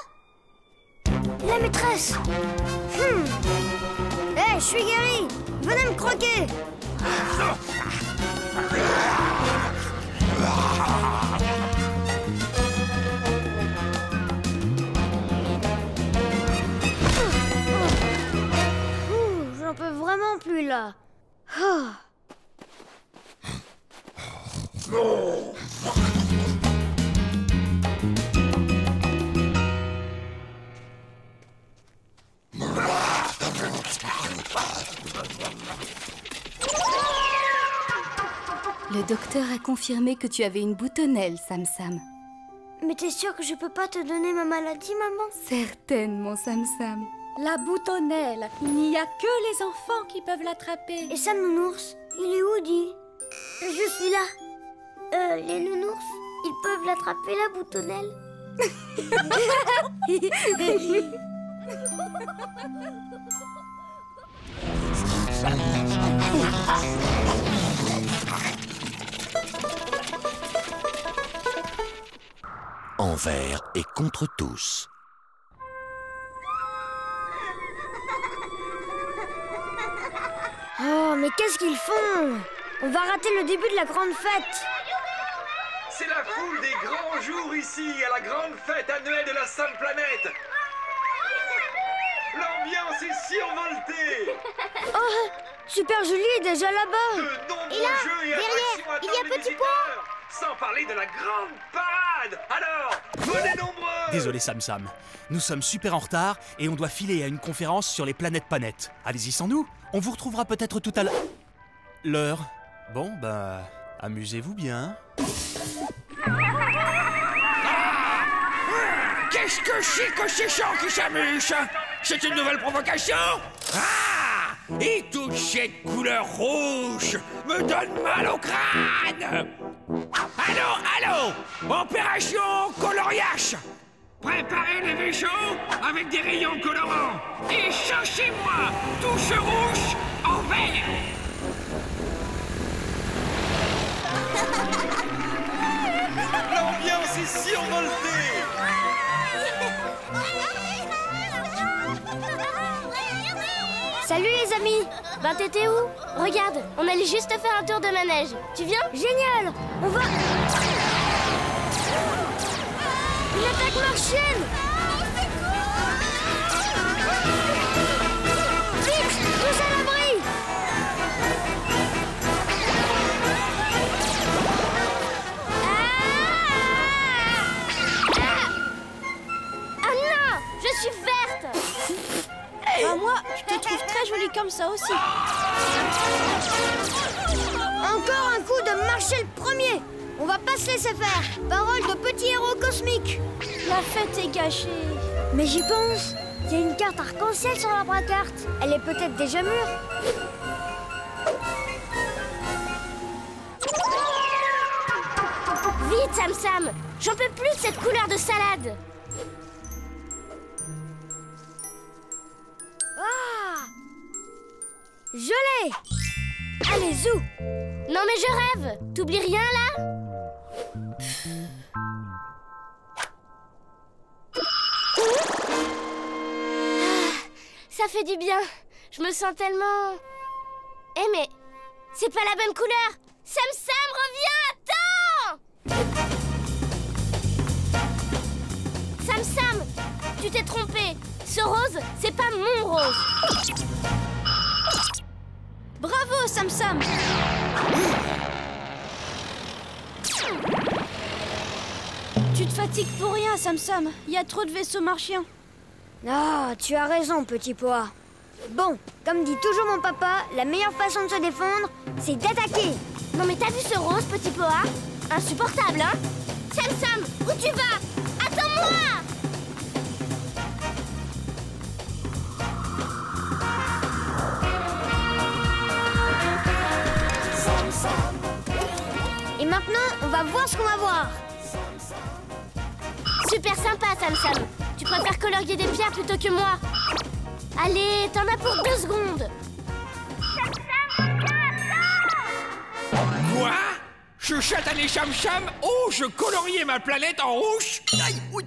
S2: La maîtresse. Je suis guérie. Venez me croquer. J'en peux vraiment plus là.
S8: Le docteur a confirmé que tu avais une boutonnelle, Sam Sam.
S2: Mais t'es sûre que je peux pas te donner ma maladie, maman?
S8: Certainement, Sam Sam.
S4: La boutonnelle, il n'y a que les enfants qui peuvent l'attraper.
S2: Et Sam Nounours, il est où, dis? Je suis là. Les nounours, ils peuvent l'attraper, la boutonnelle?
S13: Envers et contre tous.
S2: Oh, mais qu'est-ce qu'ils font? On va rater le début de la grande fête.
S12: C'est la foule des grands jours ici, à la grande fête annuelle de la Sainte Planète. L'ambiance est survoltée.
S2: Oh, Super Julie est déjà là-bas.
S12: De nombreux
S2: Et là,
S12: jeux et
S2: derrière,
S12: attractions
S2: il y a
S12: attendent les
S2: Petit
S12: visiteurs. Sans parler de la grande parade. Alors, venez nombreux.
S3: Désolé Sam Sam, nous sommes super en retard et on doit filer à une conférence sur les planètes Panettes. Allez-y sans nous, On vous retrouvera peut-être tout à l'heure. Bon, bah, amusez-vous bien.
S5: Qu'est-ce que c'est que ces gens qui s'amusent? C'est une nouvelle provocation? Ah! Et toute cette couleur rouge me donne mal au crâne! Allô? Opération coloriage! Préparez les vaisseaux avec des rayons colorants et changez-moi tout ce rouge en vert!
S1: L'ambiance est survoltée!
S15: Salut les amis! Ben t'étais où? Regarde, on allait juste faire un tour de manège. Tu viens?
S2: Génial! On va... Une attaque martienne! Vite! Tous à l'abri!
S15: Ah non! Je suis verte!
S17: Bah moi, je te trouve très jolie comme ça aussi.
S2: Encore un coup de Marshall premier! On va pas se laisser faire! Parole de petit héros cosmique!
S17: La fête est gâchée.
S2: Mais j'y pense! Il y a une carte arc-en-ciel sur la carte. Elle est peut-être déjà mûre.
S15: Vite, Sam Sam! J'en peux plus de cette couleur de salade!
S2: Ah! Je l'ai! Allez, zou!
S15: Non mais je rêve! T'oublies rien là? Ça fait du bien. Je me sens tellement... Eh mais... C'est pas la bonne couleur! Sam Sam, reviens! Attends! Sam Sam! Tu t'es trompé! Ce rose, c'est pas mon rose!
S17: Bravo, Sam Sam! Tu te fatigues pour rien, Sam Sam. Il y a trop de vaisseaux martiens.
S2: Ah, tu as raison, petit pois. Bon, comme dit toujours mon papa, la meilleure façon de se défendre, c'est d'attaquer.
S15: Non mais t'as vu ce rose, petit pois? Insupportable, hein? Sam Sam, où tu vas? Attends-moi!
S2: Et maintenant, on va voir ce qu'on va voir.
S15: Super sympa, Sam Sam. Tu préfères colorier des pierres plutôt que moi. Allez, t'en as pour 2 secondes.
S5: Quoi? Je chatanais Cham Cham? Oh, je coloriais ma planète en rouge? Aïe, oui.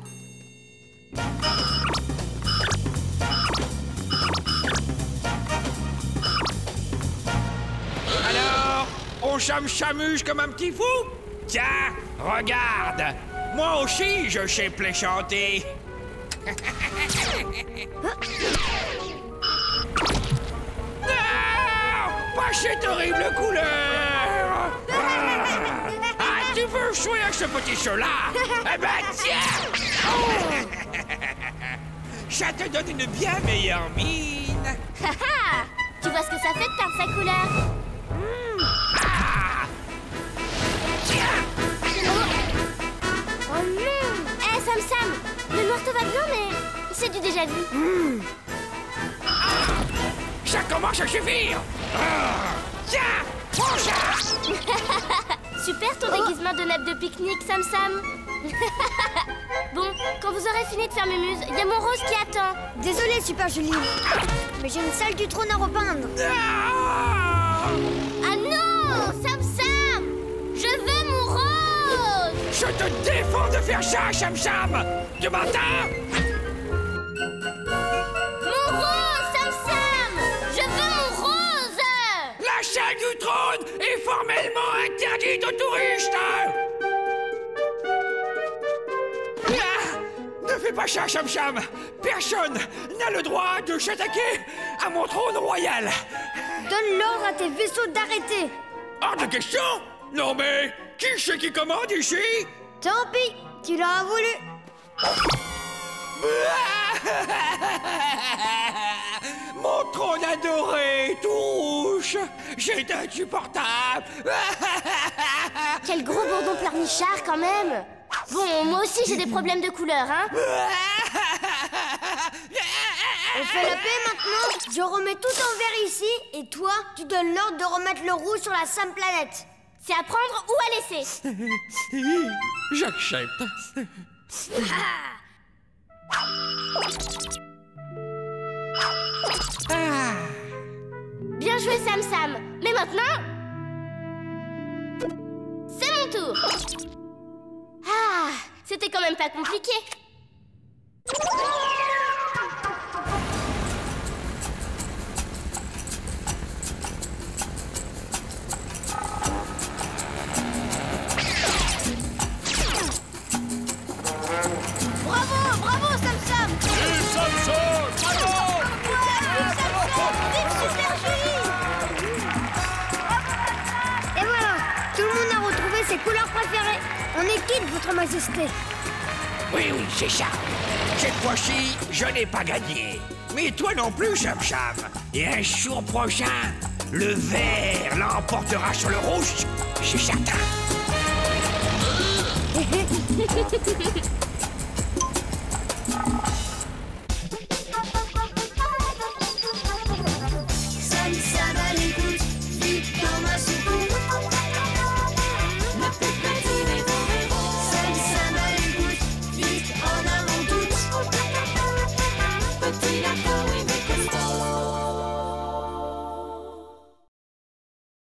S5: Alors, on cham-chamuse comme un petit fou? Tiens, regarde. Moi aussi, je sais plaisanter. Non! Pas cette horrible couleur! Ah, tu veux jouer à ce petit jeu-là? Eh ben, tiens! Oh! Ça te donne une bien meilleure mine.
S15: Tu vois ce que ça fait de perdre sa couleur? Oh non! Eh, Sam Sam! Le noir te va bien, mais c'est du déjà vu.
S5: Ça commence à suffire! Tiens! Prends ça!
S15: Super ton déguisement de nappe de pique-nique, Sam Sam. Bon, quand vous aurez fini de faire Mumuse, il y a mon rose qui attend.
S2: Désolée, Super Julie. Mais j'ai une salle du trône à repeindre.
S15: Ah non! Sam Sam! Je veux mon rose!
S5: Je te défends de faire ça, Cham Cham! Tu m'entends?
S15: Mon rose, Sam Sam! Je veux mon rose!
S5: La salle du trône est formellement interdite aux touristes! Ne fais pas ça, Cham Cham! Personne n'a le droit de s'attaquer à mon trône royal!
S2: Donne l'ordre à tes vaisseaux d'arrêter!
S5: Hors de question! Non mais, qui c'est qui commande ici?
S2: Tant pis, tu l'auras voulu!
S5: Mon trône adoré, tout rouge. J'ai insupportable.
S15: Quel gros bourdon pleurnichard quand même. Bon, moi aussi j'ai des problèmes de couleur, hein.
S2: On fait la paix maintenant. Je remets tout en vert ici. Et toi, tu donnes l'ordre de remettre le rouge sur la Sam planète.
S15: C'est à prendre ou à laisser.
S5: J'accepte.
S15: Bien joué, Sam Sam. Mais maintenant, c'est mon tour. Ah, c'était quand même pas compliqué.
S2: Bravo, bravo, Sam Sam.
S6: Vive Samson! Bravo!
S2: Vive Sam Sam. Vive Super Julie. Et voilà, tout le monde a retrouvé ses couleurs préférées. On est quitte, Votre Majesté.
S5: Oui, c'est ça. Cette fois-ci, je n'ai pas gagné. Mais toi non plus, Cham Cham. Et un jour prochain, le vert l'emportera sur le rouge, c'est certain.